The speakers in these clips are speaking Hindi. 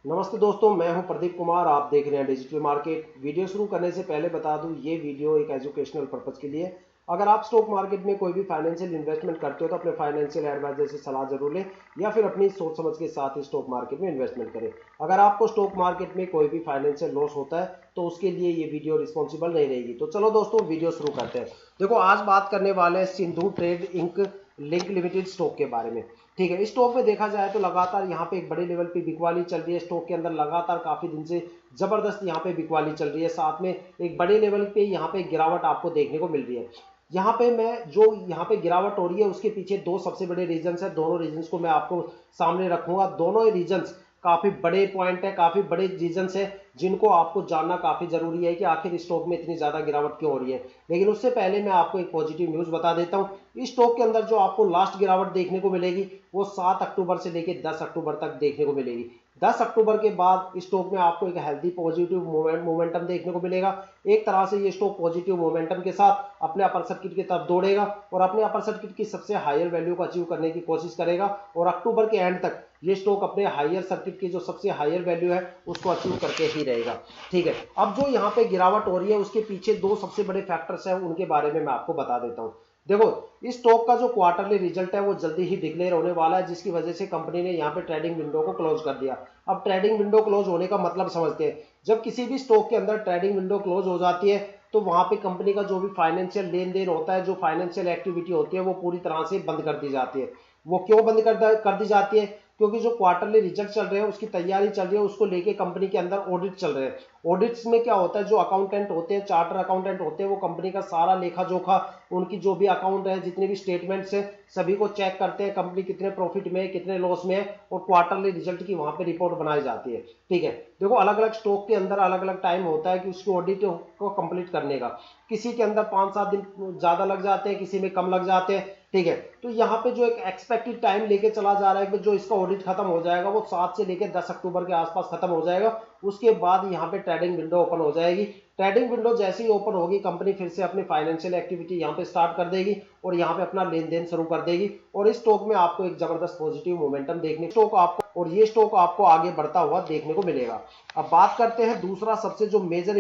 नमस्ते दोस्तों, मैं हूं प्रदीप कुमार। आप देख रहे हैं डिजिटल मार्केट। वीडियो शुरू करने से पहले बता दूं, ये वीडियो एक एजुकेशनल पर्पज के लिए। अगर आप स्टॉक मार्केट में कोई भी फाइनेंशियल इन्वेस्टमेंट करते हो तो अपने फाइनेंशियल एडवाइजर से सलाह जरूर लें या फिर अपनी सोच समझ के साथ ही स्टॉक मार्केट में इन्वेस्टमेंट करें। अगर आपको स्टॉक मार्केट में कोई भी फाइनेंशियल लॉस होता है तो उसके लिए ये वीडियो रिस्पॉन्सिबल नहीं रहेगी। तो चलो दोस्तों, वीडियो शुरू करते हैं। देखो, आज बात करने वाले हैं सिंधु ट्रेड इंक लिंक लिमिटेड स्टॉक के बारे में। ठीक है, इस स्टॉक में देखा जाए तो लगातार यहाँ पे एक बड़े लेवल पे बिकवाली चल रही है। स्टॉक के अंदर लगातार काफी दिन से जबरदस्त यहाँ पे बिकवाली चल रही है, साथ में एक बड़े लेवल पे यहाँ पे गिरावट आपको देखने को मिल रही है। यहाँ पे मैं जो यहाँ पे गिरावट हो रही है उसके पीछे दो सबसे बड़े रीजंस है। दोनों रीजंस को मैं आपको सामने रखूंगा। दोनों ही रीजंस काफी बड़े पॉइंट है, काफी बड़े रीजंस है जिनको आपको जानना काफी जरूरी है कि आखिर स्टॉक में इतनी ज्यादा गिरावट क्यों हो रही है। लेकिन उससे पहले मैं आपको एक पॉजिटिव न्यूज बता देता हूं। इस स्टॉक के अंदर जो आपको लास्ट गिरावट देखने को मिलेगी वो 7 अक्टूबर से लेकर 10 अक्टूबर तक देखने को मिलेगी। 10 अक्टूबर के बाद स्टॉक में आपको एक हेल्दी पॉजिटिव मोमेंटम देखने को मिलेगा। एक तरह से ये स्टॉक पॉजिटिव मोमेंटम के साथ अपने अपर सर्किट की तरफ दौड़ेगा और अपने अपर सर्किट की सबसे हायर वैल्यू को अचीव करने की कोशिश करेगा और अक्टूबर के एंड तक ये स्टॉक अपने हायर सर्किट की जो सबसे हायर वैल्यू है उसको अचीव करके ही रहेगा। ठीक है, अब जो यहाँ पे गिरावट हो रही है उसके पीछे दो सबसे बड़े फैक्टर्स हैं, उनके बारे में मैं आपको बता देता हूँ। देखो, इस स्टॉक का जो क्वार्टरली रिजल्ट है वो जल्दी ही डिक्लेयर होने वाला है, जिसकी वजह से कंपनी ने यहाँ पे ट्रेडिंग विंडो को क्लोज कर दिया। अब ट्रेडिंग विंडो क्लोज होने का मतलब समझते हैं। जब किसी भी स्टॉक के अंदर ट्रेडिंग विंडो क्लोज हो जाती है तो वहां पे कंपनी का जो भी फाइनेंशियल लेन देन होता है, जो फाइनेंशियल एक्टिविटी होती है, वो पूरी तरह से बंद कर दी जाती है। वो क्यों बंद कर दी जाती है? क्योंकि जो क्वार्टरली रिजल्ट चल रहे हैं उसकी तैयारी चल रही है, उसको लेके कंपनी के अंदर ऑडिट चल रहे हैं। ऑडिट्स में क्या होता है, जो अकाउंटेंट होते हैं, चार्टर अकाउंटेंट होते हैं, वो कंपनी का सारा लेखा जोखा, उनकी जो भी अकाउंट है, जितने भी स्टेटमेंट्स है, सभी को चेक करते हैं। कंपनी कितने प्रॉफिट में है, कितने लॉस में है, और क्वार्टरली रिजल्ट की वहां पे रिपोर्ट बनाई जाती है। ठीक है, देखो, अलग अलग स्टॉक के अंदर अलग अलग टाइम होता है कि उसकी ऑडिट को कंप्लीट करने का। किसी के अंदर 5-7 दिन ज्यादा लग जाते हैं, किसी में कम लग जाते हैं। ठीक है, तो यहाँ पे जो एक एक्सपेक्टेड टाइम लेके चला जा रहा है कि जो इसका ऑडिट खत्म हो जाएगा वो 7 से लेकर 10 अक्टूबर के आसपास खत्म हो जाएगा। उसके बाद यहाँ पे ट्रेडिंग विंडो ओपन हो जाएगी। ट्रेडिंग विंडो जैसे ही ओपन होगी, कंपनी फिर से अपनी फाइनेंशियल एक्टिविटी यहाँ पे स्टार्ट कर देगी और यहाँ पे अपना लेन देन शुरू कर देगी और इस स्टॉक में आपको एक जबरदस्त पॉजिटिव मोमेंटम देखने स्टॉक आपको, और ये स्टॉक आपको आगे बढ़ता हुआ देखने को मिलेगा। अब बात करते हैं दूसरा सबसे जो मेजर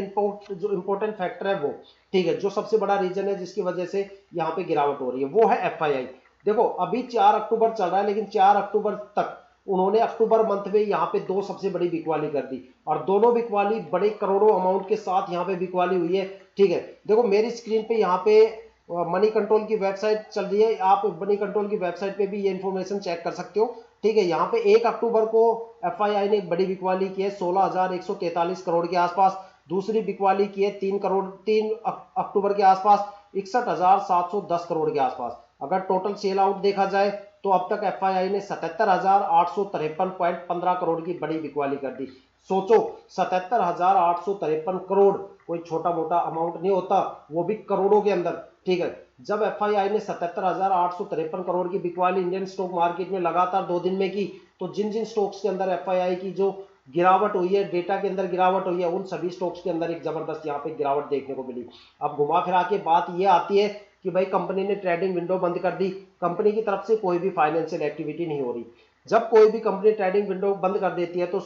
जो इंपॉर्टेंट फैक्टर है वो। ठीक है, जो सबसे बड़ा रीजन है जिसकी वजह से यहाँ पे गिरावट हो रही है वो है एफआईआई। देखो, अभी 4 अक्टूबर चल रहा है, लेकिन 4 अक्टूबर तक उन्होंने अक्टूबर मंथ में यहाँ पे दो सबसे बड़ी बिकवाली कर दी और दोनों बिकवाली बड़े करोड़ों अमाउंट के साथ यहाँ पे बिकवाली हुई है। ठीक है, देखो मेरी स्क्रीन पे यहाँ पे मनी कंट्रोल की वेबसाइट चल रही है। आप मनी कंट्रोल की वेबसाइट पे भी ये इंफॉर्मेशन चेक कर सकते हो। ठीक है, यहाँ पे 1 अक्टूबर को एफआईआई ने एक बड़ी बिकवाली की है 16,143 करोड़ के आसपास। दूसरी बिकवाली की है 3 अक्टूबर के आसपास 61,710 करोड़ के आसपास। अगर टोटल सेल आउट देखा जाए तो अब तक एफआईआई ने 77,853.15 करोड़ की बड़ी बिकवाली कर दी। सोचो, 77,853 करोड़ कोई छोटा मोटा अमाउंट नहीं होता, वो भी करोड़ों के अंदर। ठीक है, जब एफआईआई ने 77,853 करोड़ की बिकवाली इंडियन स्टॉक मार्केट में लगातार 2 दिन में की, तो जिन जिन स्टॉक्स के अंदर एफआईआई की जो गिरावट हुई है, डेटा के अंदर गिरावट हुई है, उन सभी स्टॉक्स के अंदर एक जबरदस्त यहाँ पे गिरावट देखने को मिली। अब घुमा फिरा के बात ये आती है कि भाई कंपनी ने ट्रेडिंग विंडो बंद कर दी, कंपनी की तरफ से कोई भी फाइनेंशियल एक्टिविटी नहीं हो रही। जब कोई भी कंपनी ट्रेडिंग विंडो बंद कर देती है तो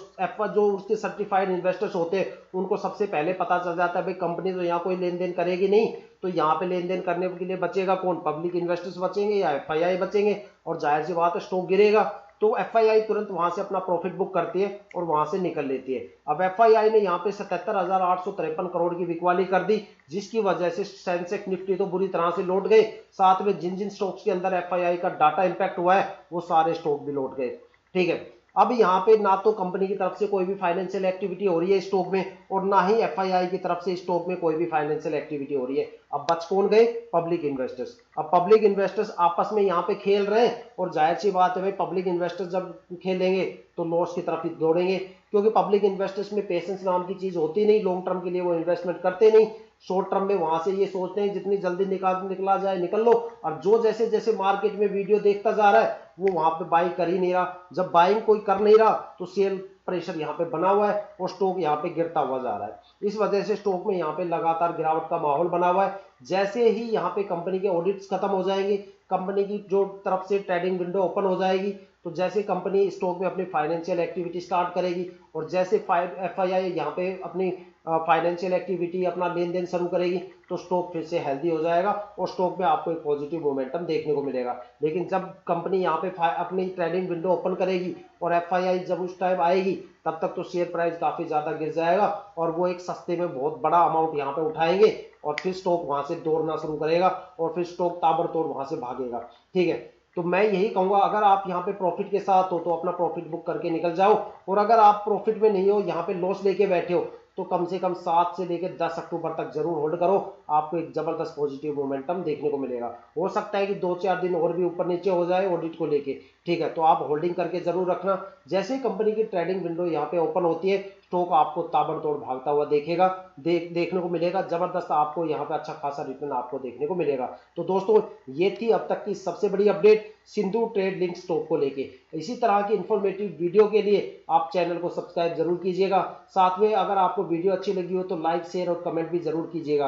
जो उसके सर्टिफाइड इन्वेस्टर्स होते हैं उनको सबसे पहले पता चल जाता है भाई कंपनी तो यहाँ कोई लेन देन करेगी नहीं, तो यहाँ पे लेन देन करने के लिए बचेगा कौन? पब्लिक इन्वेस्टर्स बचेंगे या एफआईआई बचेंगे, और जाहिर सी बात है स्टॉक गिरेगा। तो एफआईआई तुरंत वहां से अपना प्रॉफिट बुक करती है और वहां से निकल लेती है। अब एफआईआई ने यहाँ पे 77,853 करोड़ की बिकवाली कर दी, जिसकी वजह से सेंसेक्स निफ्टी तो बुरी तरह से लौट गए। साथ में जिन जिन स्टॉक्स के अंदर एफआईआई का डाटा इंपैक्ट हुआ है वो सारे स्टॉक भी लौट गए। ठीक है, अब यहाँ पे ना तो कंपनी की तरफ से कोई भी फाइनेंशियल एक्टिविटी हो रही है स्टॉक में और ना ही एफआईआई की तरफ से स्टॉक में कोई भी फाइनेंशियल एक्टिविटी हो रही है। अब बच कौन गए? Public investors. अब पब्लिक इन्वेस्टर्स आपस में यहाँ पे खेल रहे हैं और जाहिर सी बात है भाई पब्लिक इन्वेस्टर्स जब खेलेंगे तो लॉस की तरफ ही दौड़ेंगे, क्योंकि पब्लिक इन्वेस्टर्स में पेशेंस नाम की चीज होती नहीं, लॉन्ग टर्म के लिए वो इन्वेस्टमेंट करते नहीं। शॉर्ट टर्म में वहां से ये सोचते हैं जितनी जल्दी निकला जाए निकल लो, और जो जैसे जैसे मार्केट में वीडियो देखता जा रहा है वो वहां पे बाई कर ही नहीं रहा। जब बाइंग कोई कर नहीं रहा तो सेल प्रेशर यहाँ पे बना हुआ है और स्टॉक यहाँ पे गिरता हुआ जा रहा है। इस वजह से स्टॉक में यहाँ पे लगातार गिरावट का माहौल बना हुआ है। जैसे ही यहाँ पे कंपनी के ऑडिट्स खत्म हो जाएंगे, कंपनी की जो तरफ से ट्रेडिंग विंडो ओपन हो जाएगी, तो जैसे कंपनी स्टॉक में अपनी फाइनेंशियल एक्टिविटी स्टार्ट करेगी और जैसे एफआईआई यहाँ पे अपनी फाइनेंशियल एक्टिविटी अपना लेन देन शुरू करेगी तो स्टॉक फिर से हेल्दी हो जाएगा और स्टॉक में आपको एक पॉजिटिव मोमेंटम देखने को मिलेगा। लेकिन जब कंपनी यहाँ पे अपनी ट्रेडिंग विंडो ओपन करेगी और एफआईआई जब उस टाइम आएगी तब तक तो शेयर प्राइस काफी ज्यादा गिर जाएगा और वो एक सस्ते में बहुत बड़ा अमाउंट यहाँ पे उठाएंगे और फिर स्टॉक वहां से दौड़ना शुरू करेगा और फिर स्टॉक ताबड़तोड़ वहां से भागेगा। ठीक है, तो मैं यही कहूंगा अगर आप यहाँ पे प्रॉफिट के साथ हो तो अपना प्रॉफिट बुक करके निकल जाओ, और अगर आप प्रॉफिट में नहीं हो, यहाँ पे लॉस लेके बैठे हो, तो कम से कम 7 से लेकर 10 अक्टूबर तक जरूर होल्ड करो। आपको एक जबरदस्त पॉजिटिव मोमेंटम देखने को मिलेगा। हो सकता है कि 2-4 दिन और भी ऊपर नीचे हो जाए ऑडिट को लेके। ठीक है, तो आप होल्डिंग करके जरूर रखना। जैसे कंपनी की ट्रेडिंग विंडो यहाँ पे ओपन होती है स्टॉक आपको ताबड़तोड़ भागता हुआ देखेगा, देखने को मिलेगा। जबरदस्त आपको यहाँ पे अच्छा खासा रिटर्न आपको देखने को मिलेगा। तो दोस्तों ये थी अब तक की सबसे बड़ी update Sindhu trade link stock को लेके। इसी तरह की इंफॉर्मेटिव वीडियो के लिए आप चैनल को सब्सक्राइब जरूर कीजिएगा। साथ में अगर आपको वीडियो अच्छी लगी हो तो लाइक शेयर और कमेंट भी जरूर कीजिएगा।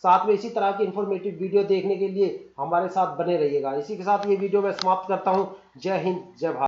साथ में इसी तरह की इंफॉर्मेटिव वीडियो देखने के लिए हमारे साथ बने रहिएगा। इसी के साथ ये वीडियो मैं समाप्त करता हूं। जय हिंद, जय भारत।